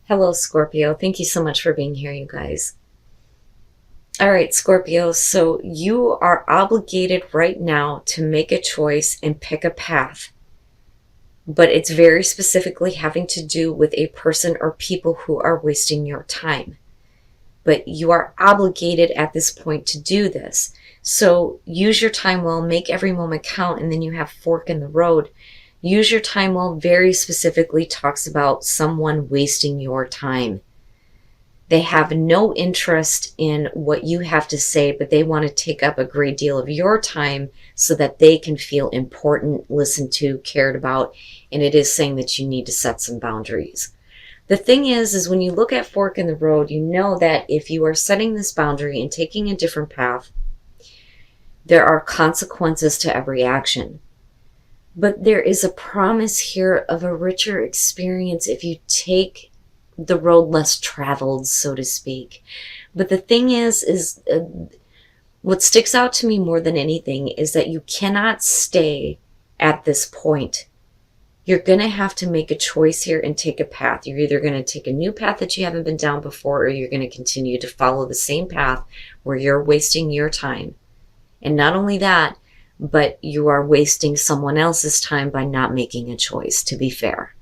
Hello, Scorpio. Thank you so much for being here, you guys. All right, Scorpio. So you are obligated right now to make a choice and pick a path, but it's very specifically having to do with a person or people who are wasting your time. But you are obligated at this point to do this. So use your time well, make every moment count, and then you have fork in the road. Use your time well very specifically talks about someone wasting your time. They have no interest in what you have to say, but they want to take up a great deal of your time so that they can feel important, listened to, cared about. And it is saying that you need to set some boundaries. The thing is when you look at fork in the road, you know that if you are setting this boundary and taking a different path, there are consequences to every action. But there is a promise here of a richer experience if you take the road less traveled, so to speak. But the thing is what sticks out to me more than anything is that you cannot stay at this point. You're going to have to make a choice here and take a path. You're either going to take a new path that you haven't been down before, or you're going to continue to follow the same path where you're wasting your time. And not only that, but you are wasting someone else's time by not making a choice, to be fair.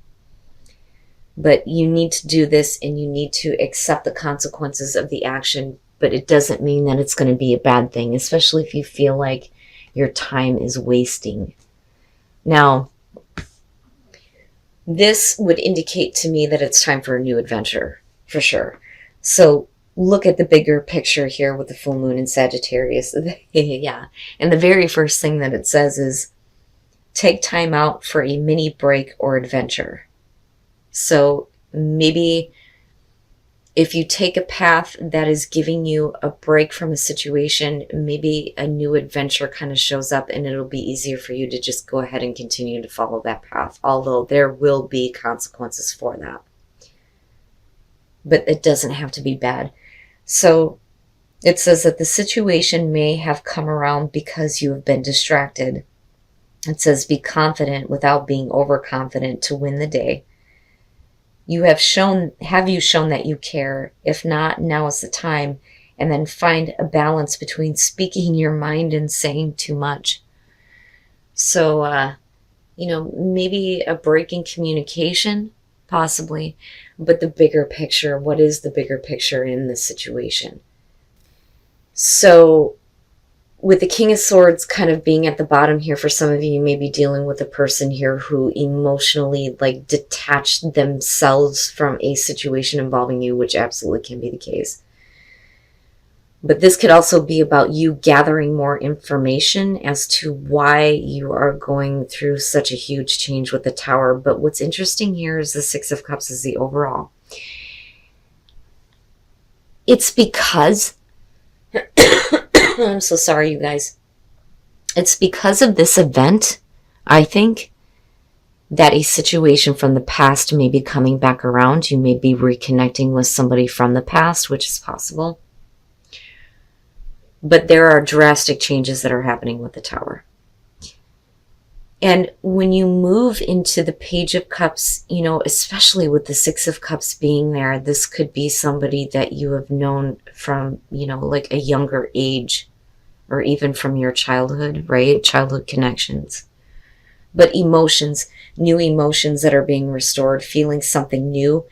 But you need to do this and you need to accept the consequences of the action, but it doesn't mean that it's going to be a bad thing, especially if you feel like your time is wasting. Now, this would indicate to me that it's time for a new adventure, for sure. So look at the bigger picture here with the full moon in Sagittarius. Yeah. And the very first thing that it says is take time out for a mini break or adventure. So maybe if you take a path that is giving you a break from a situation, maybe a new adventure kind of shows up and it'll be easier for you to just go ahead and continue to follow that path, although there will be consequences for that. But it doesn't have to be bad. So it says that the situation may have come around because you have been distracted. It says be confident without being overconfident to win the day. Have you shown that you care? If not, now is the time. And then find a balance between speaking your mind and saying too much. So, maybe a break in communication, possibly. But the bigger picture, what is the bigger picture in this situation? So, with the King of Swords kind of being at the bottom here, for some of you, you may be dealing with a person here who emotionally detached themselves from a situation involving you, which absolutely can be the case. But this could also be about you gathering more information as to why you are going through such a huge change with the Tower. But what's interesting here is the Six of Cups is the overall. It's because I'm so sorry, you guys. It's because of this event, I think, that a situation from the past may be coming back around. You may be reconnecting with somebody from the past, which is possible. But there are drastic changes that are happening with the Tower. And when you move into the Page of Cups, especially with the Six of Cups being there, this could be somebody that you have known from, a younger age, or even from your childhood, right? Childhood connections. But emotions, new emotions that are being restored, feeling something new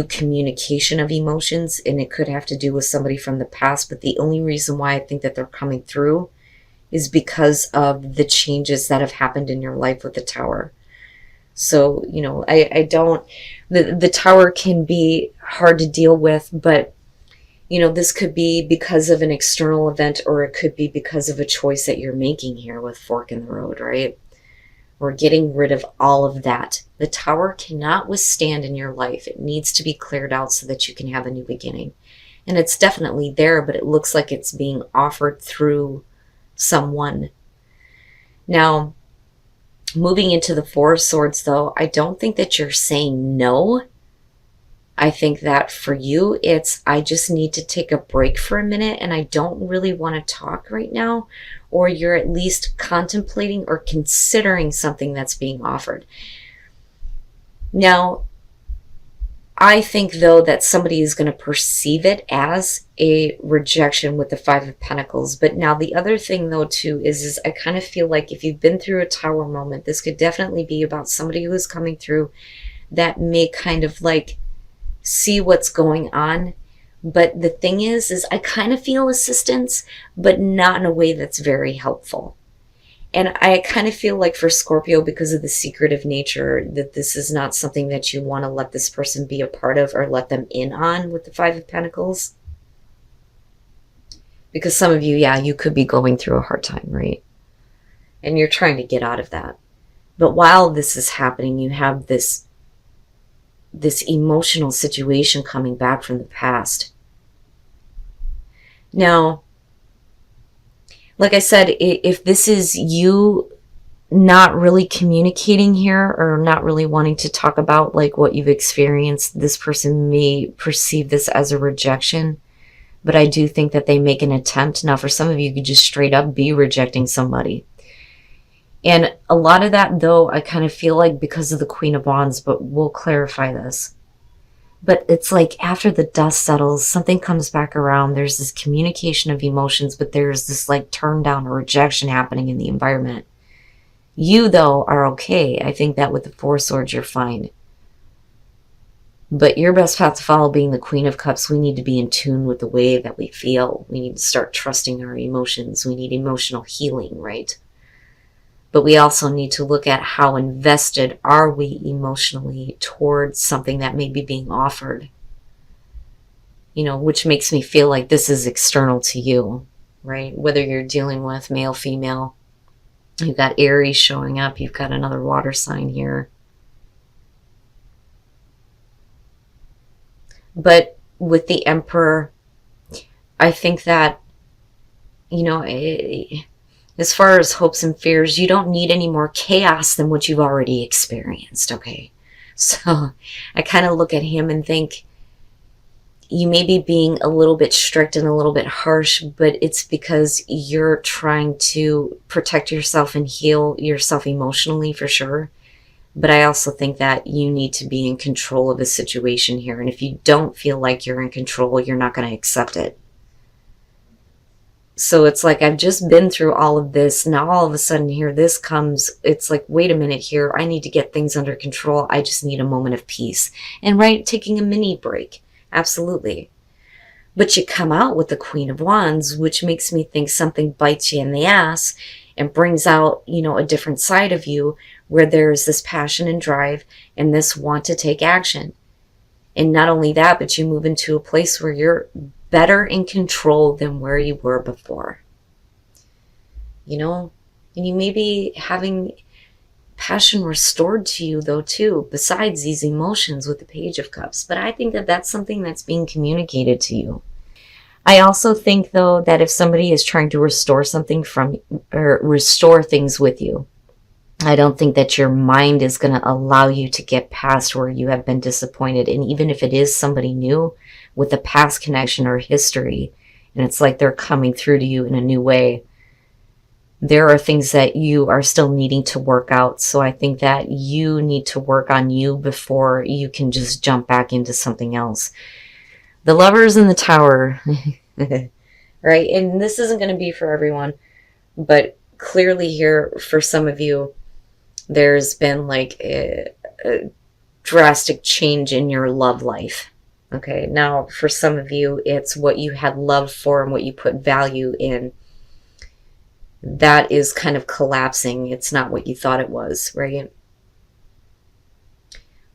communication of emotions, and it could have to do with somebody from the past. But the only reason why I think that they're coming through is because of the changes that have happened in your life with the Tower. So, the Tower can be hard to deal with, but, this could be because of an external event, or it could be because of a choice that you're making here with fork in the road, right? We're getting rid of all of that. The Tower cannot withstand in your life. It needs to be cleared out so that you can have a new beginning. And it's definitely there, but it looks like it's being offered through someone. Now, moving into the Four of Swords, though, I don't think that you're saying no. I think that for you, it's, I just need to take a break for a minute and I don't really want to talk right now. Or you're at least contemplating or considering something that's being offered. Now, I think, though, that somebody is going to perceive it as a rejection with the Five of Pentacles. But now the other thing, though, too, is I kind of feel like if you've been through a Tower moment, this could definitely be about somebody who is coming through that may kind of like see what's going on. But the thing is I kind of feel assistance, but not in a way that's very helpful. And I kind of feel like for Scorpio, because of the secretive nature, that this is not something that you want to let this person be a part of or let them in on with the Five of Pentacles. Because some of you, yeah, you could be going through a hard time, right? And you're trying to get out of that. But while this is happening, you have this emotional situation coming back from the past. Now, like I said, if this is you not really communicating here or not really wanting to talk about like what you've experienced, this person may perceive this as a rejection. But I do think that they make an attempt. Now, for some of you, you could just straight up be rejecting somebody. And a lot of that, though, I kind of feel like because of the Queen of Wands, but we'll clarify this. But it's like after the dust settles, something comes back around. There's this communication of emotions, but there's this like turn down or rejection happening in the environment. You, though, are okay. I think that with the Four Swords, you're fine. But your best path to follow being the Queen of Cups, we need to be in tune with the way that we feel. We need to start trusting our emotions. We need emotional healing, right? But we also need to look at how invested are we emotionally towards something that may be being offered. You know, which makes me feel like this is external to you, right? Whether you're dealing with male, female. You've got Aries showing up. You've got another water sign here. But with the Emperor, I think that, you know, as far as hopes and fears, you don't need any more chaos than what you've already experienced, okay? So I kind of look at him and think you may be being a little bit strict and a little bit harsh, but it's because you're trying to protect yourself and heal yourself emotionally for sure. But I also think that you need to be in control of the situation here. And if you don't feel like you're in control, you're not going to accept it. So it's like, I've just been through all of this. Now all of a sudden here, this comes. It's like, wait a minute here. I need to get things under control. I just need a moment of peace. And right, taking a mini break. Absolutely. But you come out with the Queen of Wands, which makes me think something bites you in the ass and brings out, you know, a different side of you where there's this passion and drive and this want to take action. And not only that, but you move into a place where you're better in control than where you were before. You know, and you may be having passion restored to you, though, too, besides these emotions with the Page of Cups. But I think that that's something that's being communicated to you. I also think, though, that if somebody is trying to restore something from, or restore things with you, I don't think that your mind is going to allow you to get past where you have been disappointed. And even if it is somebody new with a past connection or history, and it's like they're coming through to you in a new way, there are things that you are still needing to work out. So I think that you need to work on you before you can just jump back into something else. The Lovers in the Tower, right? And this isn't going to be for everyone, but clearly here for some of you, there's been like a drastic change in your love life. Okay, now for some of you, it's what you had love for and what you put value in. That is kind of collapsing. It's not what you thought it was, right?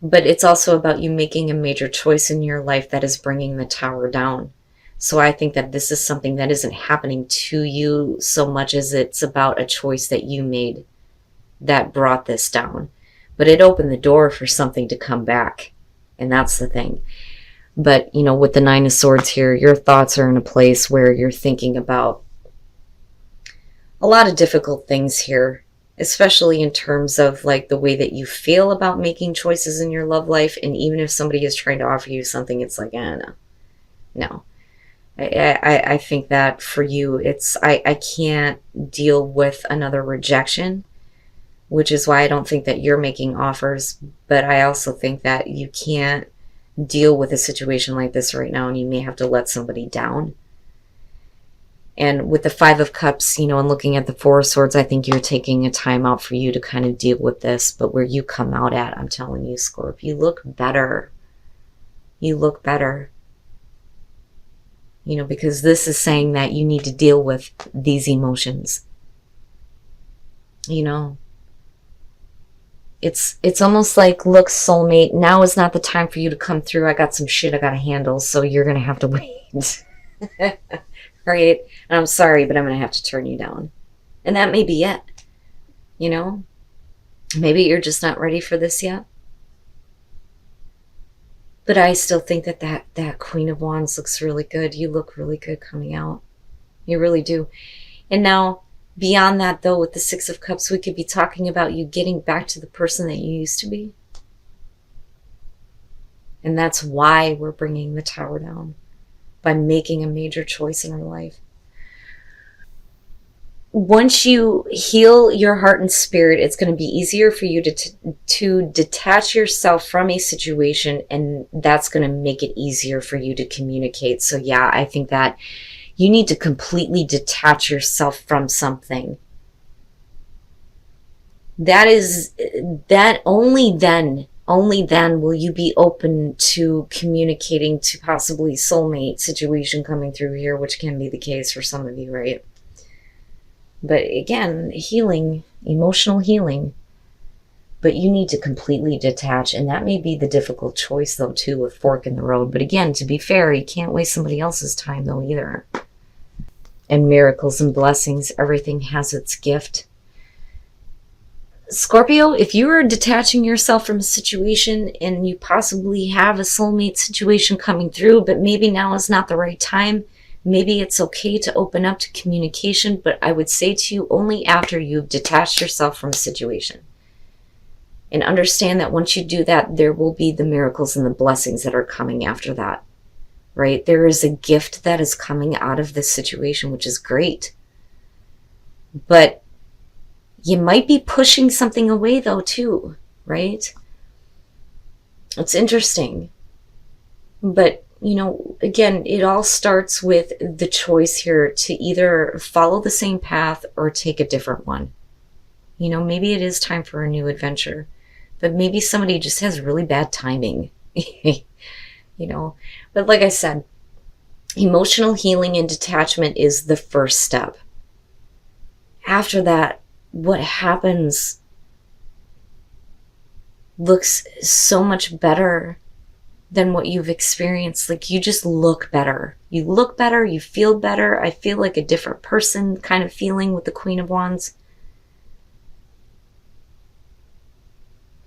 But it's also about you making a major choice in your life that is bringing the tower down. So I think that this is something that isn't happening to you so much as it's about a choice that you made that brought this down. But it opened the door for something to come back. And that's the thing. But, you know, with the Nine of Swords here, your thoughts are in a place where you're thinking about a lot of difficult things here, especially in terms of like the way that you feel about making choices in your love life. And even if somebody is trying to offer you something, it's like, no. I think that for you, it's, I can't deal with another rejection, which is why I don't think that you're making offers. But I also think that you can't deal with a situation like this right now, and you may have to let somebody down. And with the Five of Cups, and looking at the Four of Swords, I think you're taking a time out for you to kind of deal with this. But where you come out at, I'm telling you, Scorpio, you look better. You look better. Because this is saying that you need to deal with these emotions. It's almost like, look, soulmate, now is not the time for you to come through. I got some shit I got to handle, so you're going to have to wait. Right? And I'm sorry, but I'm going to have to turn you down. And that may be it. Maybe you're just not ready for this yet. But I still think that Queen of Wands looks really good. You look really good coming out. You really do. And now, beyond that, though, with the Six of Cups, we could be talking about you getting back to the person that you used to be. And that's why we're bringing the Tower down. By making a major choice in our life. Once you heal your heart and spirit, it's going to be easier for you to detach yourself from a situation, and that's going to make it easier for you to communicate. So yeah, I think that you need to completely detach yourself from something. That only then will you be open to communicating to possibly soulmate situation coming through here, which can be the case for some of you, right? But again, healing, emotional healing, but you need to completely detach, and that may be the difficult choice, though, too, with fork in the road. But again, to be fair, you can't waste somebody else's time, though, either. And miracles and blessings, everything has its gift. Scorpio, if you are detaching yourself from a situation and you possibly have a soulmate situation coming through, but maybe now is not the right time, maybe it's okay to open up to communication, but I would say to you only after you've detached yourself from a situation. And understand that once you do that, there will be the miracles and the blessings that are coming after that, right? There is a gift that is coming out of this situation, which is great. But you might be pushing something away, though, too, right? It's interesting. But, again, it all starts with the choice here to either follow the same path or take a different one. Maybe it is time for a new adventure. But maybe somebody just has really bad timing. But like I said, emotional healing and detachment is the first step. After that, what happens looks so much better than what you've experienced. Like, you just look better. You look better, you feel better. I feel like a different person kind of feeling with the Queen of Wands.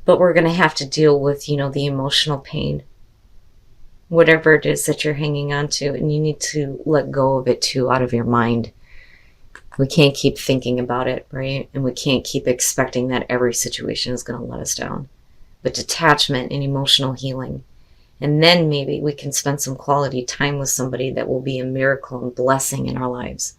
But we're going to have to deal with, the emotional pain. Whatever it is that you're hanging on to, and you need to let go of it too, out of your mind. We can't keep thinking about it, right? And we can't keep expecting that every situation is going to let us down. But detachment and emotional healing. And then maybe we can spend some quality time with somebody that will be a miracle and blessing in our lives.